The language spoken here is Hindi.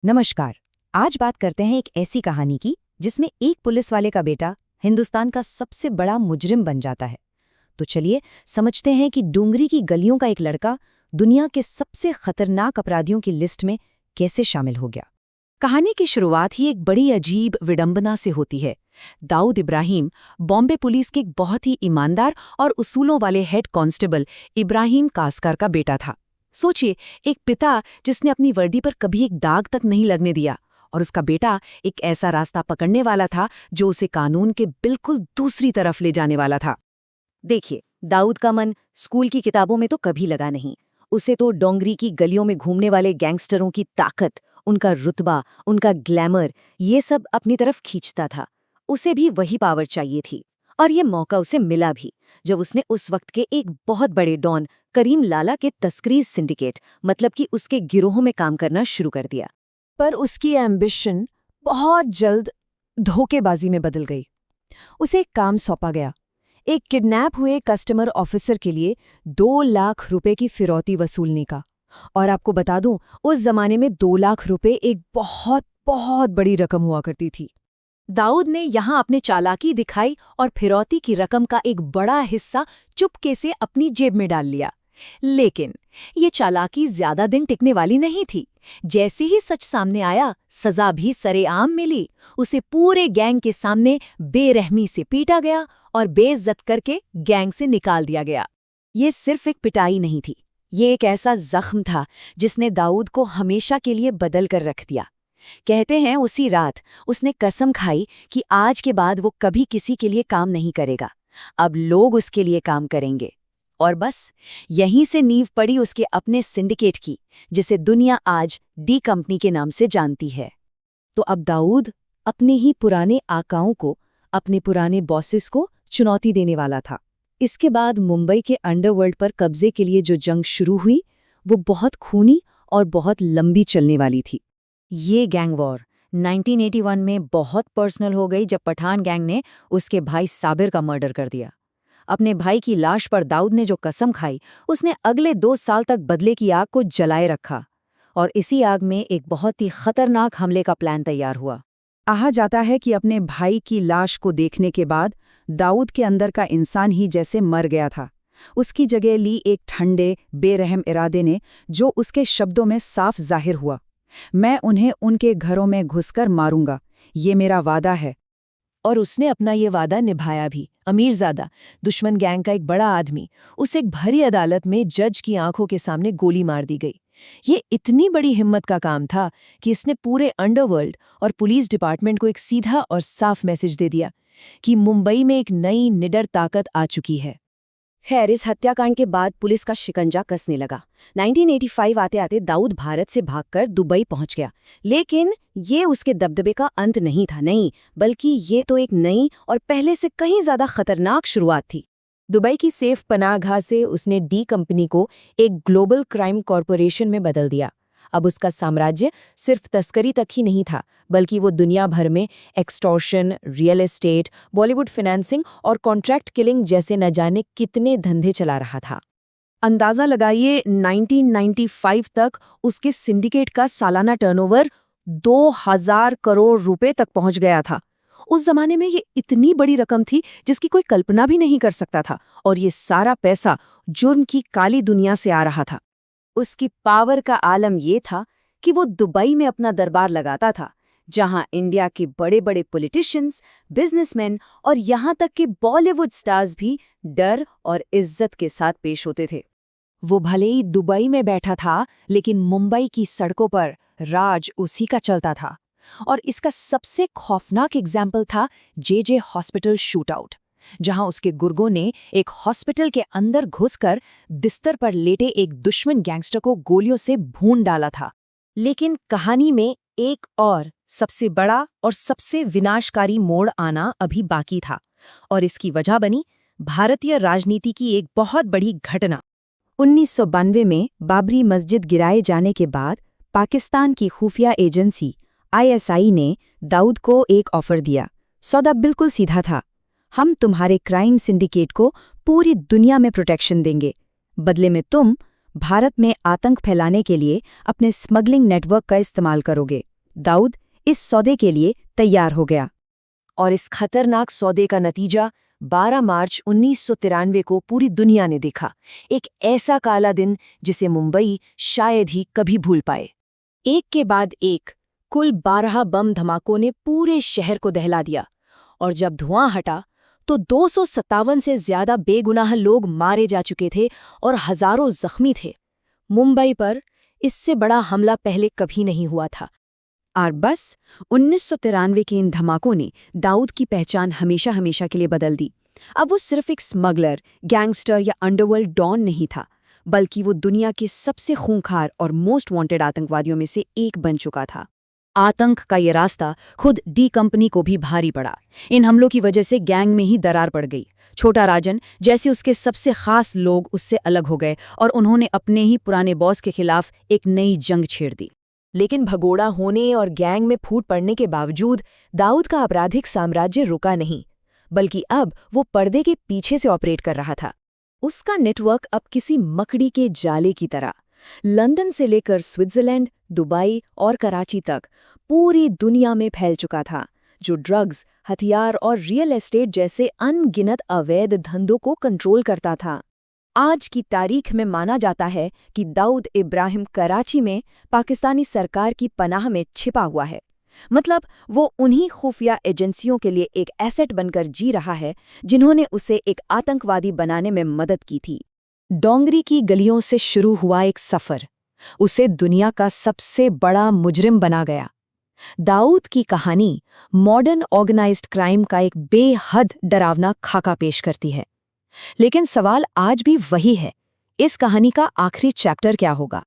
नमस्कार। आज बात करते हैं एक ऐसी कहानी की जिसमें एक पुलिस वाले का बेटा हिंदुस्तान का सबसे बड़ा मुजरिम बन जाता है। तो चलिए समझते हैं कि डूंगरी की गलियों का एक लड़का दुनिया के सबसे खतरनाक अपराधियों की लिस्ट में कैसे शामिल हो गया। कहानी की शुरुआत ही एक बड़ी अजीब विडंबना से होती है। दाऊद इब्राहिम बॉम्बे पुलिस के एक बहुत ही ईमानदार और उसूलों वाले हेड कांस्टेबल इब्राहिम कासकर का बेटा था। सोचिए, एक पिता जिसने अपनी वर्दी पर कभी एक दाग तक नहीं लगने दिया, और उसका बेटा एक ऐसा रास्ता पकड़ने वाला था जो उसे कानून के बिल्कुल दूसरी तरफ ले जाने वाला था। देखिए, दाऊद का मन स्कूल की किताबों में तो कभी लगा नहीं। उसे तो डोंगरी की गलियों में घूमने वाले गैंगस्टरों की ताकत, उनका रुतबा, उनका ग्लैमर, ये सब अपनी तरफ खींचता था। उसे भी वही पावर चाहिए थी, और ये मौका उसे मिला भी जब उसने उस वक्त के एक बहुत बड़े डॉन करीम लाला के तस्करी सिंडिकेट, मतलब कि उसके गिरोह में काम करना शुरू कर दिया। पर उसकी एम्बिशन बहुत जल्द धोखेबाजी में बदल गई। उसे एक काम सौंपा गया, एक किडनैप हुए कस्टमर ऑफिसर के लिए 2 लाख रुपए की फिरौती वसूलने का। और आपको बता दूं, उस जमाने में 2 लाख रुपए एक बहुत बहुत बड़ी रकम हुआ करती थी। दाऊद ने यहां अपनी चालाकी दिखाई और फिरौती की रकम का एक बड़ा हिस्सा चुपके से अपनी जेब में डाल लिया। लेकिन ये चालाकी ज्यादा दिन टिकने वाली नहीं थी। जैसे ही सच सामने आया, सजा भी सरेआम मिली। उसे पूरे गैंग के सामने बेरहमी से पीटा गया और बेइज्जत करके गैंग से निकाल दिया गया। ये सिर्फ एक पिटाई नहीं थी, ये एक ऐसा जख्म था जिसने दाऊद को हमेशा के लिए बदल कर रख दिया। कहते हैं उसी रात उसने कसम खाई कि आज के बाद वो कभी किसी के लिए काम नहीं करेगा, अब लोग उसके लिए काम करेंगे। और बस यहीं से नींव पड़ी उसके अपने सिंडिकेट की, जिसे दुनिया आज डी कंपनी के नाम से जानती है। तो अब दाऊद अपने ही पुराने आकाओं को, अपने पुराने बॉसेस को चुनौती देने वाला था। इसके बाद मुंबई के अंडरवर्ल्ड पर कब्जे के लिए जो जंग शुरू हुई, वो बहुत खूनी और बहुत लंबी चलने वाली थी। ये गैंग वॉर 1981 में बहुत पर्सनल हो गई जब पठान गैंग ने उसके भाई साबिर का मर्डर कर दिया। अपने भाई की लाश पर दाऊद ने जो कसम खाई, उसने अगले 2 साल तक बदले की आग को जलाए रखा, और इसी आग में एक बहुत ही खतरनाक हमले का प्लान तैयार हुआ। कहा जाता है कि अपने भाई की लाश को देखने के बाद दाऊद के अंदर का इंसान ही जैसे मर गया था। उसकी जगह ली एक ठंडे, बेरहम इरादे ने, जो उसके शब्दों में साफ जाहिर हुआ, मैं उन्हें उनके घरों में घुसकर मारूंगा, ये मेरा वादा है। और उसने अपना ये वादा निभाया भी। अमीरजादा, दुश्मन गैंग का एक बड़ा आदमी, उसे एक भरी अदालत में जज की आंखों के सामने गोली मार दी गई। ये इतनी बड़ी हिम्मत का काम था कि इसने पूरे अंडरवर्ल्ड और पुलिस डिपार्टमेंट को एक सीधा और साफ मैसेज दे दिया कि मुंबई में एक नई निडर ताकत आ चुकी है। खैर, इस हत्याकांड के बाद पुलिस का शिकंजा कसने लगा। 1985 आते आते दाऊद भारत से भागकर दुबई पहुंच गया। लेकिन ये उसके दबदबे का अंत नहीं था, नहीं, बल्कि ये तो एक नई और पहले से कहीं ज्यादा खतरनाक शुरुआत थी। दुबई की सेफ पनाहगाह से उसने डी कंपनी को एक ग्लोबल क्राइम कॉरपोरेशन में बदल दिया। अब उसका साम्राज्य सिर्फ तस्करी तक ही नहीं था, बल्कि वो दुनिया भर में extortion, real estate, Bollywood financing और कॉन्ट्रैक्ट किलिंग जैसे न जाने कितने धंधे चला रहा था। अंदाजा लगाइए, 1995 तक उसके सिंडिकेट का सालाना टर्नओवर 2000 करोड़ रुपए तक पहुंच गया था। उस जमाने में ये इतनी बड़ी रकम थी जिसकी कोई कल्पना भी नहीं कर सकता था, और ये सारा पैसा जुर्म की काली दुनिया से आ रहा था। उसकी पावर का आलम ये था कि वो दुबई में अपना दरबार लगाता था, जहां इंडिया के बड़े बड़े पॉलिटिशियंस, बिजनेसमैन और यहां तक कि बॉलीवुड स्टार्स भी डर और इज्जत के साथ पेश होते थे। वो भले ही दुबई में बैठा था, लेकिन मुंबई की सड़कों पर राज उसी का चलता था। और इसका सबसे खौफनाक एग्जाम्पल था जे हॉस्पिटल शूटआउट, जहां उसके गुर्गों ने एक हॉस्पिटल के अंदर घुसकर बिस्तर पर लेटे एक दुश्मन गैंगस्टर को गोलियों से भून डाला था। लेकिन कहानी में एक और सबसे बड़ा और सबसे विनाशकारी मोड़ आना अभी बाकी था, और इसकी वजह बनी भारतीय राजनीति की एक बहुत बड़ी घटना। 1992 में बाबरी मस्जिद गिराए जाने के बाद पाकिस्तान की खुफिया एजेंसी ISI ने दाऊद को एक ऑफर दिया। सौदा बिल्कुल सीधा था, हम तुम्हारे क्राइम सिंडिकेट को पूरी दुनिया में प्रोटेक्शन देंगे, बदले में तुम भारत में आतंक फैलाने के लिए अपने स्मगलिंग नेटवर्क का इस्तेमाल करोगे। दाऊद इस सौदे के लिए तैयार हो गया और इस खतरनाक सौदे का नतीजा 12 मार्च 1993 को पूरी दुनिया ने देखा। एक ऐसा काला दिन जिसे मुंबई शायद ही कभी भूल पाए। एक के बाद एक कुल 12 बम धमाकों ने पूरे शहर को दहला दिया और जब धुआं हटा तो 257 से ज्यादा बेगुनाह लोग मारे जा चुके थे और हजारों जख्मी थे। मुंबई पर इससे बड़ा हमला पहले कभी नहीं हुआ था। और बस 1993 के इन धमाकों ने दाऊद की पहचान हमेशा हमेशा के लिए बदल दी। अब वो सिर्फ एक स्मगलर, गैंगस्टर या अंडरवर्ल्ड डॉन नहीं था, बल्कि वो दुनिया के सबसे खूंखार और मोस्ट वांटेड आतंकवादियों में से एक बन चुका था। आतंक का ये रास्ता खुद डी कंपनी को भी भारी पड़ा। इन हमलों की वजह से गैंग में ही दरार पड़ गई। छोटा राजन जैसे उसके सबसे खास लोग उससे अलग हो गए और उन्होंने अपने ही पुराने बॉस के खिलाफ एक नई जंग छेड़ दी। लेकिन भगोड़ा होने और गैंग में फूट पड़ने के बावजूद दाऊद का आपराधिक साम्राज्य रुका नहीं, बल्कि अब वो पर्दे के पीछे से ऑपरेट कर रहा था। उसका नेटवर्क अब किसी मकड़ी के जाले की तरह लंदन से लेकर स्विट्जरलैंड, दुबई और कराची तक पूरी दुनिया में फैल चुका था, जो ड्रग्स, हथियार और रियल एस्टेट जैसे अनगिनत अवैध धंधों को कंट्रोल करता था। आज की तारीख में माना जाता है कि दाऊद इब्राहिम कराची में पाकिस्तानी सरकार की पनाह में छिपा हुआ है। मतलब वो उन्हीं खुफिया एजेंसियों के लिए एक एसेट बनकर जी रहा है जिन्होंने उसे एक आतंकवादी बनाने में मदद की थी। डोंगरी की गलियों से शुरू हुआ एक सफ़र उसे दुनिया का सबसे बड़ा मुजरिम बना गया। दाऊद की कहानी मॉडर्न ऑर्गेनाइज्ड क्राइम का एक बेहद डरावना खाका पेश करती है। लेकिन सवाल आज भी वही है, इस कहानी का आखिरी चैप्टर क्या होगा?